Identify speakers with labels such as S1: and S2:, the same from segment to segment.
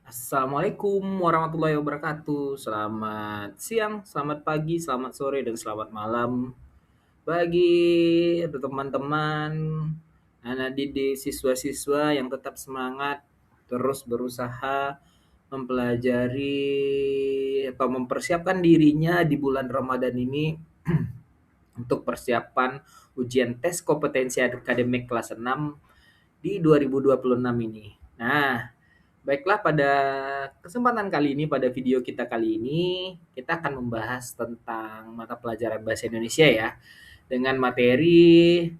S1: Assalamualaikum warahmatullahi wabarakatuh. Selamat siang, selamat pagi, selamat sore, dan selamat malam bagi teman-teman, anak didik, siswa-siswa yang tetap semangat terus berusaha mempelajari atau mempersiapkan dirinya di bulan Ramadan ini untuk persiapan ujian tes kompetensi akademik kelas 6 di 2026 ini. Nah, baiklah, pada kesempatan kali ini, pada video kita kali ini, kita akan membahas tentang mata pelajaran bahasa Indonesia ya, dengan materi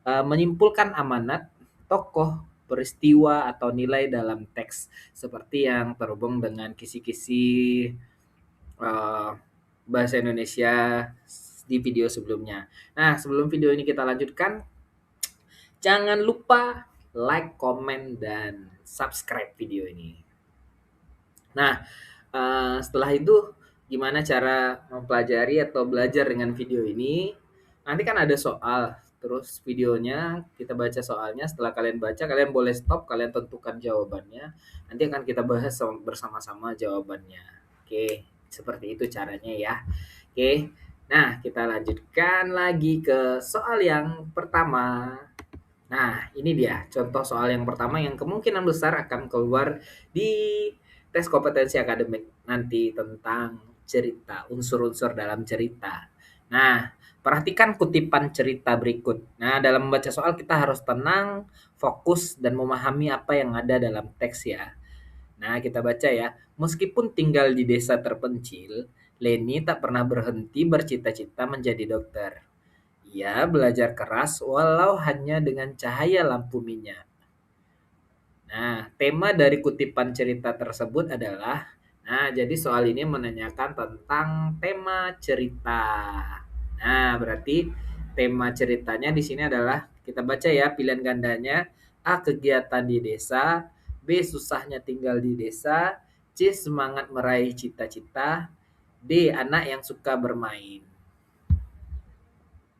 S1: menyimpulkan amanat, tokoh, peristiwa, atau nilai dalam teks, seperti yang terhubung dengan kisi-kisi eh, bahasa Indonesia di video sebelumnya. Nah, sebelum video ini kita lanjutkan, jangan lupa like, komen, dan subscribe video ini. Nah, setelah itu gimana cara mempelajari atau belajar dengan video ini? Nanti kan ada soal, terus videonya kita baca soalnya. Setelah kalian baca, kalian boleh stop, kalian tentukan jawabannya. Nanti akan kita bahas bersama-sama jawabannya. Oke, seperti itu caranya ya. Oke. Nah, kita lanjutkan lagi ke soal yang pertama. Nah, ini dia contoh soal yang pertama yang kemungkinan besar akan keluar di tes kompetensi akademik nanti tentang cerita, unsur-unsur dalam cerita. Nah, perhatikan kutipan cerita berikut. Nah, dalam membaca soal kita harus tenang, fokus, dan memahami apa yang ada dalam teks ya. Nah, kita baca ya. Meskipun tinggal di desa terpencil, Leni tak pernah berhenti bercita-cita menjadi dokter. Ia belajar keras walau hanya dengan cahaya lampu minyak. Nah, tema dari kutipan cerita tersebut adalah, nah, jadi soal ini menanyakan tentang tema cerita. Nah, berarti tema ceritanya di sini adalah, kita baca ya pilihan gandanya. A. Kegiatan di desa. B. Susahnya tinggal di desa. C. Semangat meraih cita-cita. D. Anak yang suka bermain.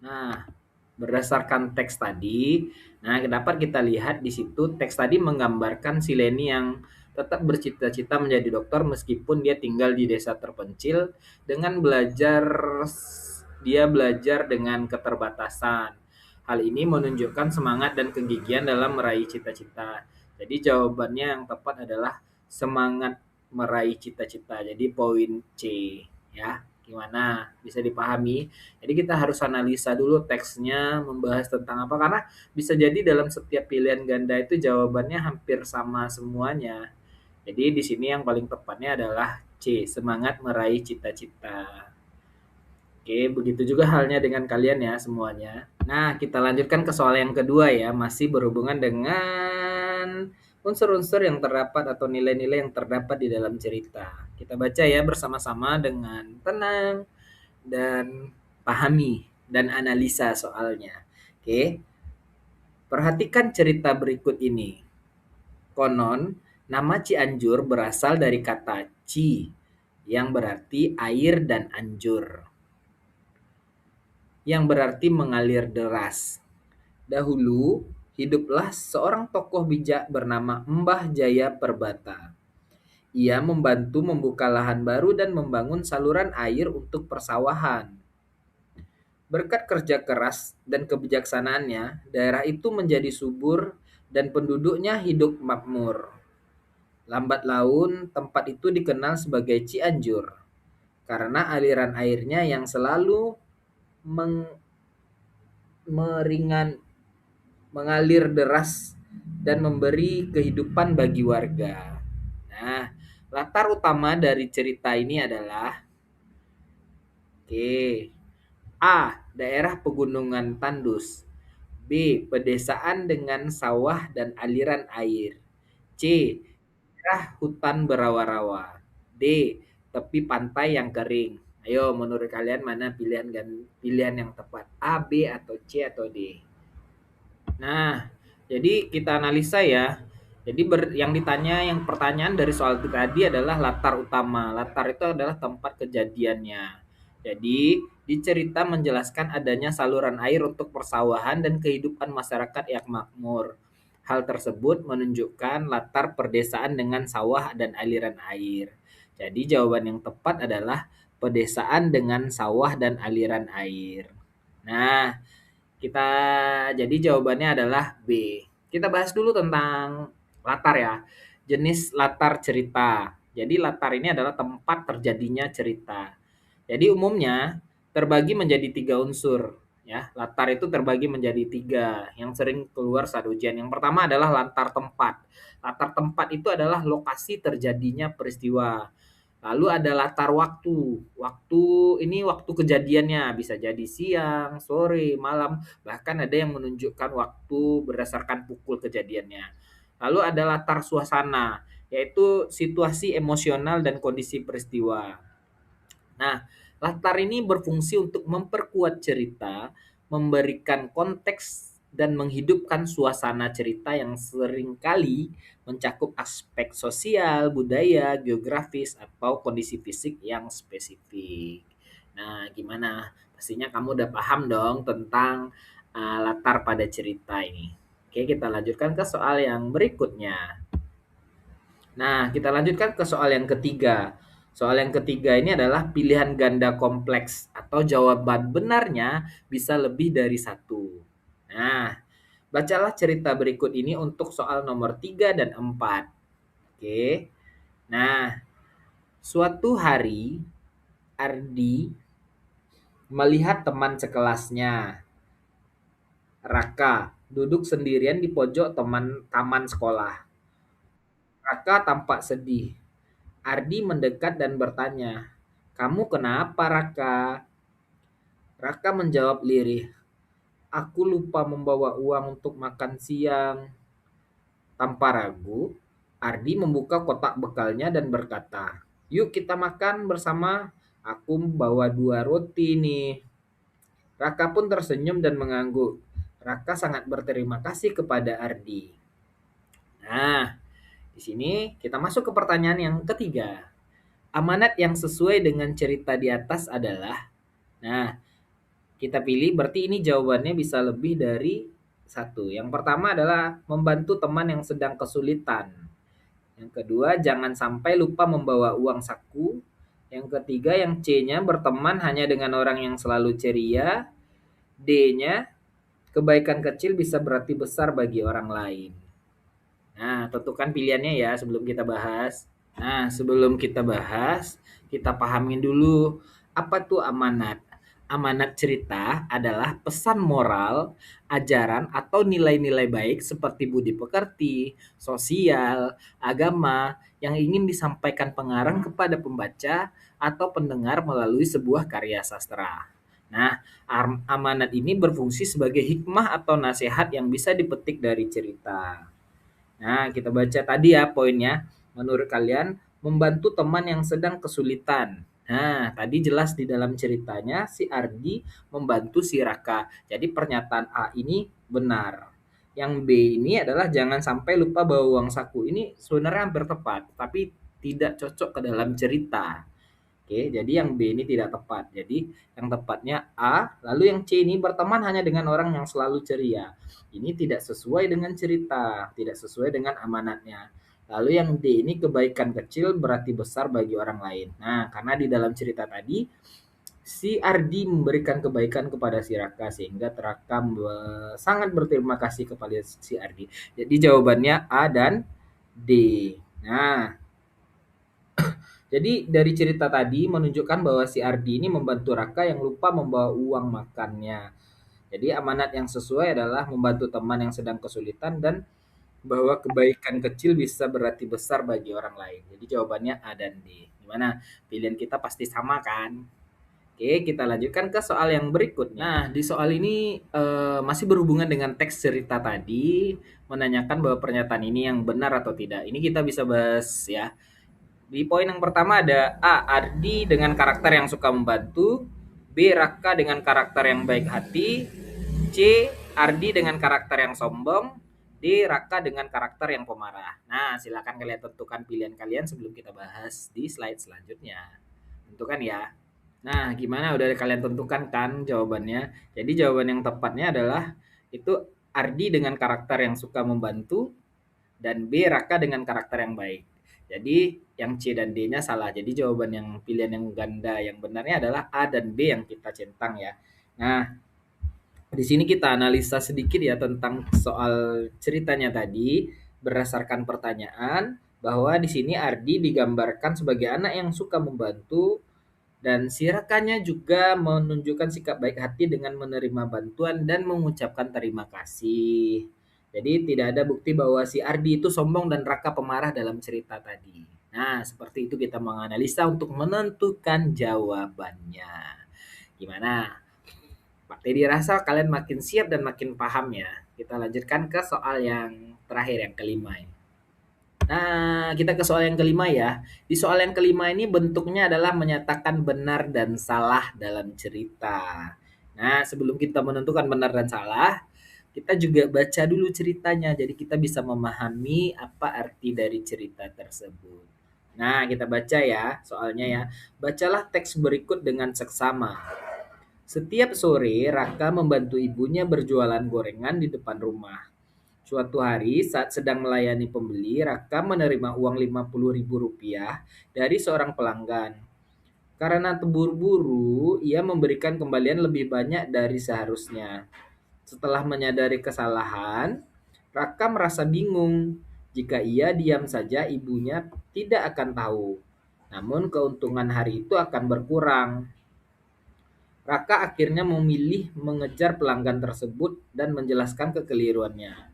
S1: Nah, berdasarkan teks tadi, nah dapat kita lihat di situ teks tadi menggambarkan si Leni yang tetap bercita-cita menjadi dokter meskipun dia tinggal di desa terpencil dengan dia belajar dengan keterbatasan. Hal ini menunjukkan semangat dan kegigihan dalam meraih cita-cita. Jadi jawabannya yang tepat adalah semangat meraih cita-cita. Jadi poin C ya. Gimana? Bisa dipahami? Jadi kita harus analisa dulu teksnya membahas tentang apa, karena bisa jadi dalam setiap pilihan ganda itu jawabannya hampir sama semuanya. Jadi di sini yang paling tepatnya adalah C, semangat meraih cita-cita. Oke, begitu juga halnya dengan kalian ya semuanya. Nah, kita lanjutkan ke soal yang kedua ya, masih berhubungan dengan unsur-unsur yang terdapat atau nilai-nilai yang terdapat di dalam cerita. Kita baca ya bersama-sama dengan tenang dan pahami dan analisa soalnya. Oke, perhatikan cerita berikut ini. Konon, nama Cianjur berasal dari kata ci yang berarti air dan anjur, yang berarti mengalir deras. Dahulu, hiduplah seorang tokoh bijak bernama Mbah Jaya Perbata. Ia membantu membuka lahan baru dan membangun saluran air untuk persawahan. Berkat kerja keras dan kebijaksanaannya, daerah itu menjadi subur dan penduduknya hidup makmur. Lambat laun, tempat itu dikenal sebagai Cianjur karena aliran airnya yang selalu meng- meringan mengalir deras dan memberi kehidupan bagi warga. Nah, latar utama dari cerita ini adalah, oke, A. Daerah pegunungan tandus. B. Pedesaan dengan sawah dan aliran air. C. Daerah hutan berawa-rawa. D. Tepi pantai yang kering. Ayo, menurut kalian mana pilihan yang tepat? A, B, atau C, atau D? Nah, jadi kita analisa ya. Jadi yang pertanyaan dari soal tadi adalah latar utama. Latar itu adalah tempat kejadiannya. Jadi, di cerita menjelaskan adanya saluran air untuk persawahan dan kehidupan masyarakat yang makmur. Hal tersebut menunjukkan latar perdesaan dengan sawah dan aliran air. Jadi jawaban yang tepat adalah pedesaan dengan sawah dan aliran air. Nah, kita jadi jawabannya adalah B. Kita bahas dulu tentang latar ya. Jenis latar cerita. Jadi latar ini adalah tempat terjadinya cerita. Jadi umumnya terbagi menjadi tiga unsur. Ya, latar itu terbagi menjadi tiga yang sering keluar saat ujian. Yang pertama adalah latar tempat. Latar tempat itu adalah lokasi terjadinya peristiwa. Lalu ada latar waktu. Waktu ini waktu kejadiannya bisa jadi siang, sore, malam, bahkan ada yang menunjukkan waktu berdasarkan pukul kejadiannya. Lalu ada latar suasana, yaitu situasi emosional dan kondisi peristiwa. Nah, latar ini berfungsi untuk memperkuat cerita, memberikan konteks dan menghidupkan suasana cerita yang seringkali mencakup aspek sosial, budaya, geografis, atau kondisi fisik yang spesifik. Nah, gimana? Pastinya kamu udah paham dong tentang latar pada cerita ini. Oke, kita lanjutkan ke soal yang berikutnya. Nah, kita lanjutkan ke soal yang ketiga. Soal yang ketiga ini adalah pilihan ganda kompleks atau jawaban benarnya bisa lebih dari satu. Nah, bacalah cerita berikut ini untuk soal nomor 3 dan 4. Oke. Nah, suatu hari Ardi melihat teman sekelasnya, Raka, duduk sendirian di pojok taman sekolah. Raka tampak sedih. Ardi mendekat dan bertanya, "Kamu kenapa, Raka?" Raka menjawab lirih, "Aku lupa membawa uang untuk makan siang." Tanpa ragu, Ardi membuka kotak bekalnya dan berkata, "Yuk kita makan bersama. Aku bawa 2 roti nih." Raka pun tersenyum dan mengangguk. Raka sangat berterima kasih kepada Ardi. Nah, di sini kita masuk ke pertanyaan yang ketiga. Amanat yang sesuai dengan cerita di atas adalah, nah, kita pilih berarti ini jawabannya bisa lebih dari satu. Yang pertama adalah membantu teman yang sedang kesulitan. Yang kedua, jangan sampai lupa membawa uang saku. Yang ketiga, yang C-nya berteman hanya dengan orang yang selalu ceria. D-nya, kebaikan kecil bisa berarti besar bagi orang lain. Nah, tentukan pilihannya ya sebelum kita bahas. Nah, sebelum kita bahas, kita pahamin dulu apa tuh amanat. Amanat cerita adalah pesan moral, ajaran, atau nilai-nilai baik seperti budi pekerti, sosial, agama yang ingin disampaikan pengarang kepada pembaca atau pendengar melalui sebuah karya sastra. Nah, amanat ini berfungsi sebagai hikmah atau nasihat yang bisa dipetik dari cerita. Nah, kita baca tadi ya poinnya. Menurut kalian, membantu teman yang sedang kesulitan. Nah, tadi jelas di dalam ceritanya si Ardi membantu si Raka. Jadi pernyataan A ini benar. Yang B ini adalah jangan sampai lupa bawa uang saku. Ini sebenarnya hampir tepat, tapi tidak cocok ke dalam cerita. Oke, jadi yang B ini tidak tepat. Jadi yang tepatnya A, lalu yang C ini berteman hanya dengan orang yang selalu ceria. Ini tidak sesuai dengan cerita, tidak sesuai dengan amanatnya. Lalu yang D ini kebaikan kecil berarti besar bagi orang lain. Nah, karena di dalam cerita tadi si Ardi memberikan kebaikan kepada si Raka sehingga Raka sangat berterima kasih kepada si Ardi. Jadi jawabannya A dan D. Nah, jadi dari cerita tadi menunjukkan bahwa si Ardi ini membantu Raka yang lupa membawa uang makannya. Jadi amanat yang sesuai adalah membantu teman yang sedang kesulitan dan bahwa kebaikan kecil bisa berarti besar bagi orang lain. Jadi jawabannya A dan D. Gimana? Pilihan kita pasti sama kan? Oke, kita lanjutkan ke soal yang berikutnya. Nah, di soal ini masih berhubungan dengan teks cerita tadi, menanyakan bahwa pernyataan ini yang benar atau tidak. Ini kita bisa bahas ya. Di poin yang pertama ada A. Ardi dengan karakter yang suka membantu. B. Raka dengan karakter yang baik hati. C. Ardi dengan karakter yang sombong. D. Raka dengan karakter yang pemarah. Nah, silakan kalian tentukan pilihan kalian sebelum kita bahas di slide selanjutnya. Tentukan ya. Nah, gimana? Udah kalian tentukan kan jawabannya? Jadi jawaban yang tepatnya adalah itu Ardi dengan karakter yang suka membantu, dan B Raka dengan karakter yang baik. Jadi yang C dan D-nya salah. Jadi jawaban yang pilihan yang ganda yang benarnya adalah A dan B yang kita centang ya. Nah, di sini kita analisa sedikit ya tentang soal ceritanya tadi berdasarkan pertanyaan bahwa di sini Ardi digambarkan sebagai anak yang suka membantu dan si rekannya juga menunjukkan sikap baik hati dengan menerima bantuan dan mengucapkan terima kasih. Jadi tidak ada bukti bahwa si Ardi itu sombong dan Raka pemarah dalam cerita tadi. Nah, seperti itu kita menganalisa untuk menentukan jawabannya. Gimana? Pak Teddy rasa kalian makin siap dan makin paham ya. Kita lanjutkan ke soal yang terakhir, yang kelima ini. Nah, kita ke soal yang kelima ya. Di soal yang kelima ini bentuknya adalah menyatakan benar dan salah dalam cerita. Nah, sebelum kita menentukan benar dan salah, kita juga baca dulu ceritanya. Jadi kita bisa memahami apa arti dari cerita tersebut. Nah, kita baca ya soalnya ya. Bacalah teks berikut dengan seksama. Setiap sore, Raka membantu ibunya berjualan gorengan di depan rumah. Suatu hari saat sedang melayani pembeli, Raka menerima uang Rp50.000 dari seorang pelanggan. Karena terburu-buru, ia memberikan kembalian lebih banyak dari seharusnya. Setelah menyadari kesalahan, Raka merasa bingung. Jika ia diam saja, ibunya tidak akan tahu. Namun keuntungan hari itu akan berkurang. Raka akhirnya memilih mengejar pelanggan tersebut dan menjelaskan kekeliruannya.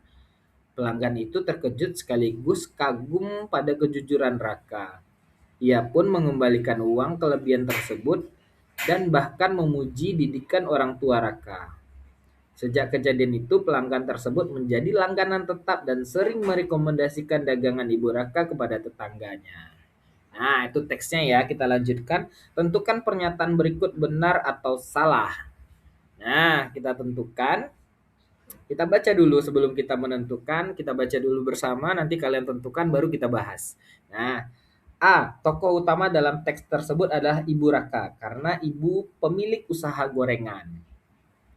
S1: Pelanggan itu terkejut sekaligus kagum pada kejujuran Raka. Ia pun mengembalikan uang kelebihan tersebut dan bahkan memuji didikan orang tua Raka. Sejak kejadian itu, pelanggan tersebut menjadi langganan tetap dan sering merekomendasikan dagangan Ibu Raka kepada tetangganya. Nah, itu teksnya ya. Kita lanjutkan. Tentukan pernyataan berikut benar atau salah. Nah, kita tentukan. Kita baca dulu sebelum kita menentukan, kita baca dulu bersama, nanti kalian tentukan baru kita bahas. Nah, A. Tokoh utama dalam teks tersebut adalah Ibu Raka karena ibu pemilik usaha gorengan.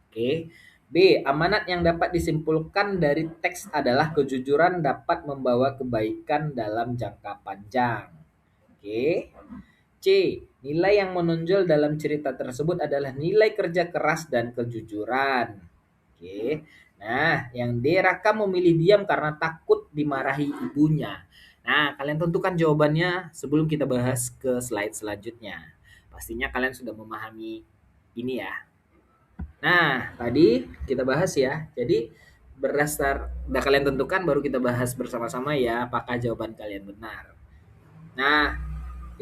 S1: Oke. B. Amanat yang dapat disimpulkan dari teks adalah kejujuran dapat membawa kebaikan dalam jangka panjang. Oke. C. Nilai yang menonjol dalam cerita tersebut adalah nilai kerja keras dan kejujuran. Oke. Nah, yang D, Raka memilih diam karena takut dimarahi ibunya. Nah, kalian tentukan jawabannya sebelum kita bahas ke slide selanjutnya. Pastinya kalian sudah memahami ini ya. Nah, tadi kita bahas ya. Jadi udah kalian tentukan baru kita bahas bersama-sama ya apakah jawaban kalian benar. Nah,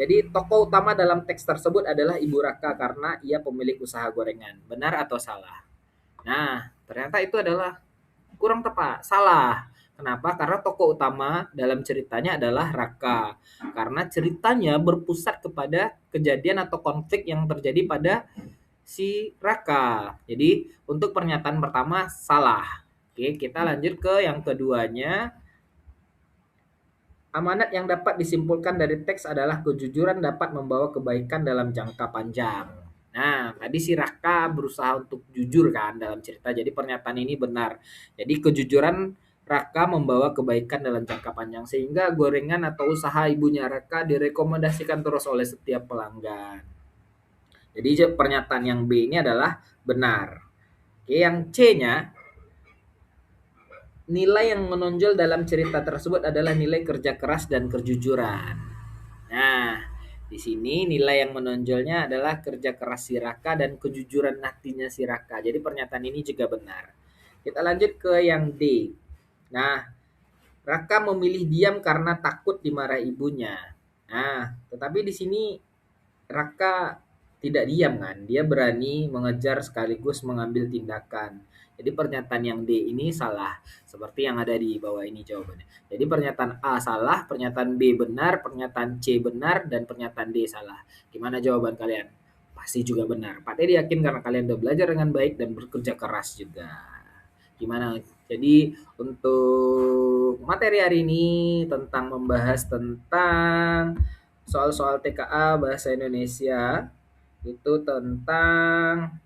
S1: jadi tokoh utama dalam teks tersebut adalah Ibu Raka karena ia pemilik usaha gorengan. Benar atau salah? Nah, ternyata itu adalah kurang tepat, salah. Kenapa? Karena tokoh utama dalam ceritanya adalah Raka. Karena ceritanya berpusat kepada kejadian atau konflik yang terjadi pada si Raka. Jadi untuk pernyataan pertama salah. Oke, kita lanjut ke yang keduanya. Amanat yang dapat disimpulkan dari teks adalah kejujuran dapat membawa kebaikan dalam jangka panjang. Nah, tadi si Raka berusaha untuk jujur kan dalam cerita. Jadi pernyataan ini benar. Jadi kejujuran Raka membawa kebaikan dalam jangka panjang sehingga gorengan atau usaha ibunya Raka direkomendasikan terus oleh setiap pelanggan. Jadi pernyataan yang B ini adalah benar. Oke, yang C-nya, nilai yang menonjol dalam cerita tersebut adalah nilai kerja keras dan kejujuran. Nah, di sini nilai yang menonjolnya adalah kerja keras si Raka dan kejujuran hatinya si Raka. Jadi pernyataan ini juga benar. Kita lanjut ke yang D. Nah, Raka memilih diam karena takut dimarahi ibunya. Nah, tetapi di sini Raka tidak diam kan, dia berani mengejar sekaligus mengambil tindakan. Jadi pernyataan yang D ini salah, seperti yang ada di bawah ini jawabannya. Jadi pernyataan A salah, pernyataan B benar, pernyataan C benar, dan pernyataan D salah. Gimana jawaban kalian? Pasti juga benar. Pak Teddy yakin karena kalian udah belajar dengan baik dan bekerja keras juga. Gimana? Jadi untuk materi hari ini tentang membahas tentang soal-soal TKA Bahasa Indonesia itu tentang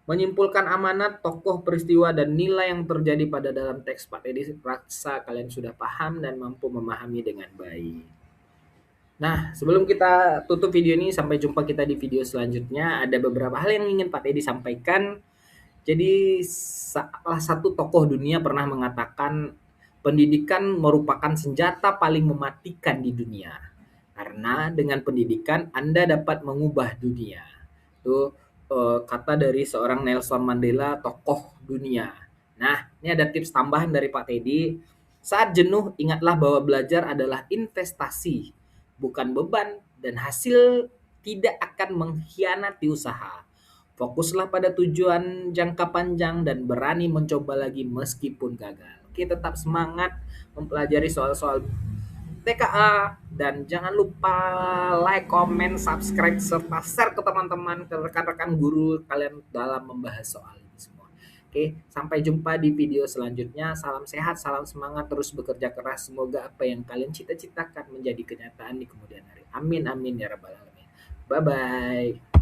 S1: Menyimpulkan amanat, tokoh, peristiwa, dan nilai yang terjadi pada dalam teks Pak Edi, rasa kalian sudah paham dan mampu memahami dengan baik. Nah, sebelum kita tutup video ini, sampai jumpa kita di video selanjutnya. Ada beberapa hal yang ingin Pak Edi sampaikan. Jadi, salah satu tokoh dunia pernah mengatakan, pendidikan merupakan senjata paling mematikan di dunia. Karena dengan pendidikan Anda dapat mengubah dunia. Itu kata dari seorang Nelson Mandela, tokoh dunia. Nah, ini ada tips tambahan dari Pak Teddy. Saat jenuh, ingatlah bahwa belajar adalah investasi, bukan beban, dan hasil tidak akan mengkhianati usaha. Fokuslah pada tujuan jangka panjang dan berani mencoba lagi meskipun gagal. Oke, tetap semangat mempelajari soal-soal TKA, dan jangan lupa like, comment, subscribe, serta share ke teman-teman, ke rekan-rekan guru kalian dalam membahas soal ini semua. Oke, sampai jumpa di video selanjutnya. Salam sehat, salam semangat, terus bekerja keras. Semoga apa yang kalian cita-citakan menjadi kenyataan di kemudian hari. Amin, amin ya rabbal alamin. Bye-bye.